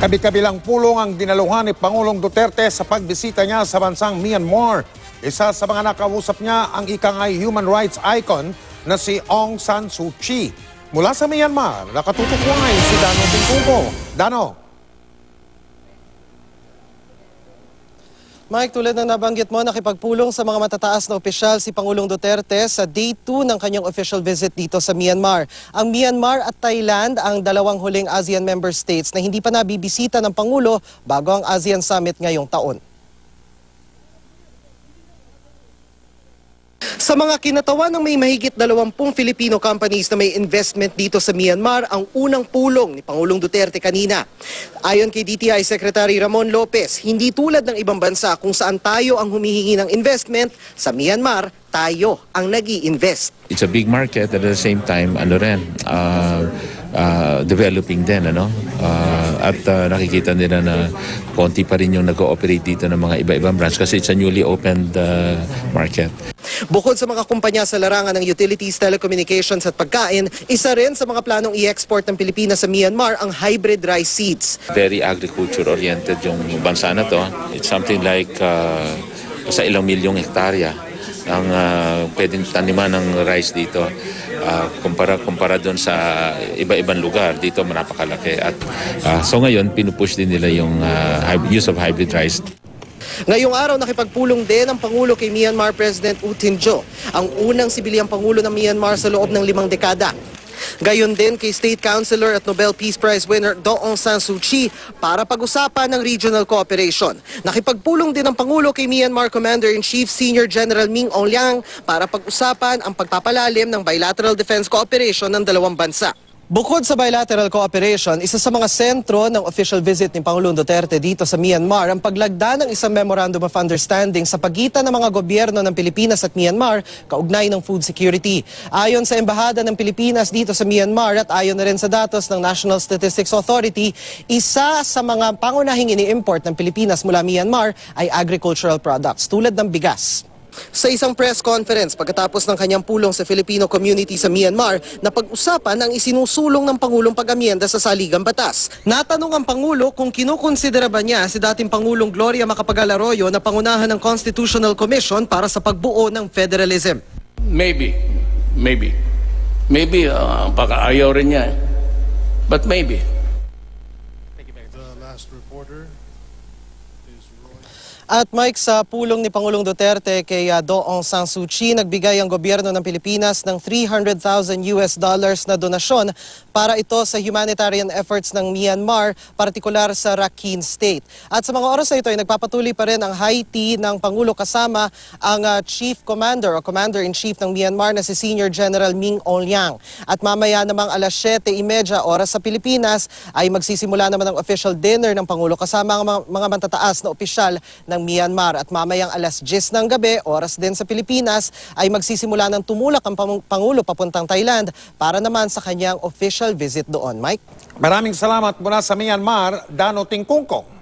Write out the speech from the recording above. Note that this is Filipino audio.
Kabi-kabilang pulong ang dinaluhan ni Pangulong Duterte sa pagbisita niya sa bansang Myanmar. Isa sa mga nakausap niya ang ikangay human rights icon na si Aung San Suu Kyi. Mula sa Myanmar, nakatutukway si Dano Tingkuko. Dano. Mike, tulad na nabanggit mo, nakipagpulong sa mga matataas na opisyal si Pangulong Duterte sa Day 2 ng kanyang official visit dito sa Myanmar. Ang Myanmar at Thailand ang dalawang huling ASEAN member states na hindi pa nabibisita ng Pangulo bago ang ASEAN Summit ngayong taon. Sa mga kinatawan ng may mahigit 20 Filipino companies na may investment dito sa Myanmar, ang unang pulong ni Pangulong Duterte kanina. Ayon kay DTI Secretary Ramon Lopez, hindi tulad ng ibang bansa kung saan tayo ang humihingi ng investment, sa Myanmar, tayo ang nag-i-invest. It's a big market at the same time, developing din, at nakikita nila na konti pa rin yung nag-ooperate dito ng mga iba-ibang branch kasi it's a newly opened market. Bukod sa mga kumpanya sa larangan ng utilities, telecommunications at pagkain, isa rin sa mga planong i-export ng Pilipinas sa Myanmar ang hybrid rice seeds. Very agriculture-oriented yung bansa na to. It's something like sa ilang milyong hektarya ang pwedeng taniman ng rice dito. Kumpara doon sa iba-ibang lugar, dito napakalaki. At so ngayon, pinupush din nila yung use of hybrid rice. Ngayong araw, nakipagpulong din ang Pangulo kay Myanmar President U Tin Jo, ang unang sibilyang Pangulo ng Myanmar sa loob ng 5 dekada. Gayon din kay State Councilor at Nobel Peace Prize winner Aung San Suu Kyi para pag-usapan ng regional cooperation. Nakipagpulong din ang Pangulo kay Myanmar Commander-in-Chief Senior General Min Aung Hlaing para pag-usapan ang pagpapalalim ng bilateral defense cooperation ng dalawang bansa. Bukod sa bilateral cooperation, isa sa mga sentro ng official visit ni Pangulong Duterte dito sa Myanmar ang paglagda ng isang Memorandum of Understanding sa pagitan ng mga gobyerno ng Pilipinas at Myanmar kaugnay ng food security. Ayon sa Embahada ng Pilipinas dito sa Myanmar at ayon na rin sa datos ng National Statistics Authority, isa sa mga pangunahing ini-import ng Pilipinas mula Myanmar ay agricultural products tulad ng bigas. Sa isang press conference pagkatapos ng kanyang pulong sa Filipino community sa Myanmar, napag-usapan ang isinusulong ng Pangulong pag-amyenda sa saligang batas. Natanong ang Pangulo kung kinukonsidera ba niya si dating Pangulong Gloria Macapagal Arroyo na pangunahan ng Constitutional Commission para sa pagbuo ng federalism. Maybe, baka ayaw rin niya. But maybe. The last reporter. At Mike, sa pulong ni Pangulong Duterte kay Aung San Suu Kyi, nagbigay ang gobyerno ng Pilipinas ng $300,000 na donasyon para ito sa humanitarian efforts ng Myanmar, partikular sa Rakhine State. At sa mga oras na ito ay nagpapatuloy pa rin ang Haiti ng Pangulo kasama ang Chief Commander o Commander-in-Chief ng Myanmar na si Senior General Min Aung Hlaing. At mamaya namang alas 7:30 oras sa Pilipinas ay magsisimula naman ang official dinner ng Pangulo kasama ang mga matataas na opisyal ng Myanmar. At mamayang alas 10 ng gabi, oras din sa Pilipinas, ay magsisimula ng tumulak ang Pangulo papuntang Thailand para naman sa kanyang official visit doon. Mike? Maraming salamat mula sa Myanmar, Dano Tingkuko.